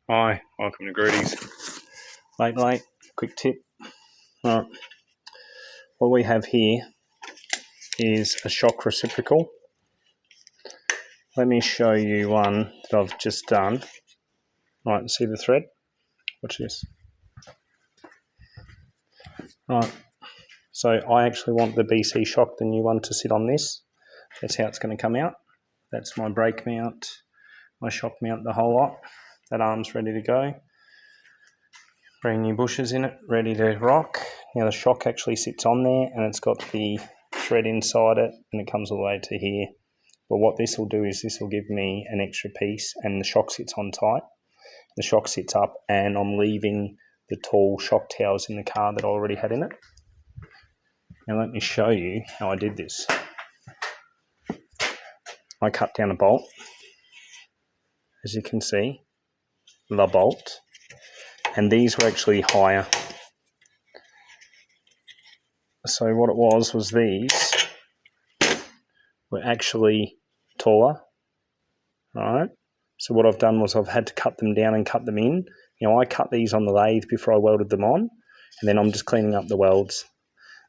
Hi, welcome to Grudy's. Late, quick tip. All right. What we have here is a shock reciprocal. Let me show you one that I've just done. Right, see the thread? Watch this. Right, so I actually want the BC Shock, the new one, to sit on this. That's how it's going to come out. That's my brake mount, my shock mount, the whole lot. That arm's ready to go. Brand new bushers in it, ready to rock. Now the shock actually sits on there and it's got the thread inside it and it comes all the way to here. But what this will do is this will give me an extra piece and the shock sits on tight. The shock sits up and I'm leaving the tall shock towers in the car that I already had in it. Now let me show you how I did this. I cut down a bolt, as you can see, the bolt, and these were actually higher. So what it was these were actually taller, right? So what I've done was I've had to cut them down and cut them in. I cut these on the lathe before I welded them on, and then I'm just cleaning up the welds.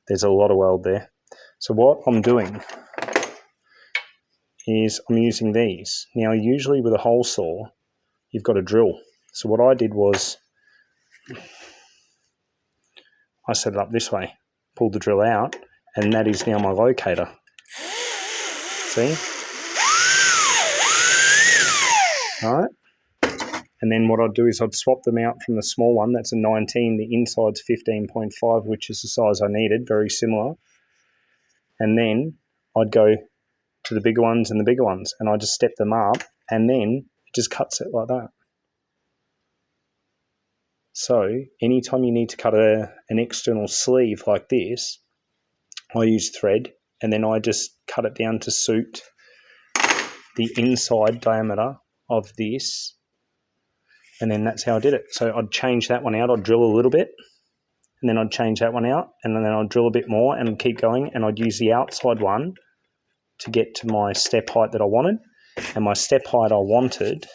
There's a lot of weld there. So what I'm doing is I'm using these. Now usually with a hole saw, you've got a drill. So what I did was I set it up this way, pulled the drill out, and that is now my locator. See? All right. And then what I'd do is I'd swap them out from the small one, that's a 19, the inside's 15.5, which is the size I needed, very similar. And then I'd go to the bigger ones and the bigger ones, and I just step them up, and then it just cuts it like that. So anytime you need to cut an external sleeve like this, I use thread, and then I just cut it down to suit the inside diameter of this, and then that's how I did it. So I'd change that one out, I'd drill a little bit, and then I'd change that one out, and then I'd drill a bit more and keep going, and I'd use the outside one to get to my step height that I wanted. And my step height I wanted,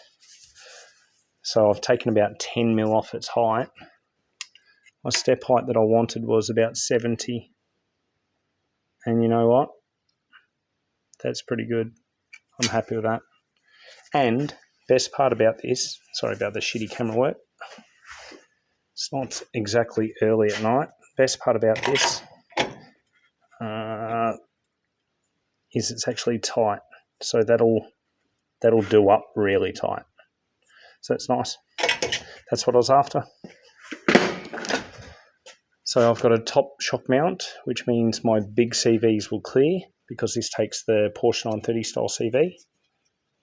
so I've taken about 10 mil off its height. My step height that I wanted was about 70. And you know what? That's pretty good. I'm happy with that. And best part about this, sorry about the shitty camera work. It's not exactly early at night. Best part about this is it's actually tight. So that'll do up really tight. So it's nice. That's what I was after. So I've got a top shock mount, which means my big CVs will clear because this takes the Porsche 930 style CV.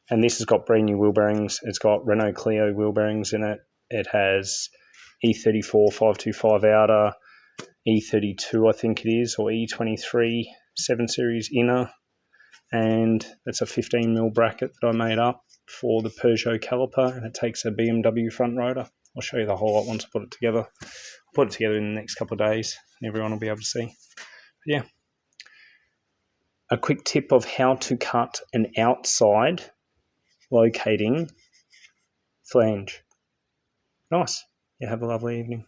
And this has got brand new wheel bearings. It's got Renault Clio wheel bearings in it. It has E34 525 outer, E32 I think it is, or E23 7 Series inner. And it's a 15 mil bracket that I made up for the Peugeot caliper, and it takes a BMW front rotor. I'll show you the whole lot once I put it together. I'll put it together in the next couple of days and everyone will be able to see. But yeah. A quick tip of how to cut an outside locating flange. Nice. You have a lovely evening.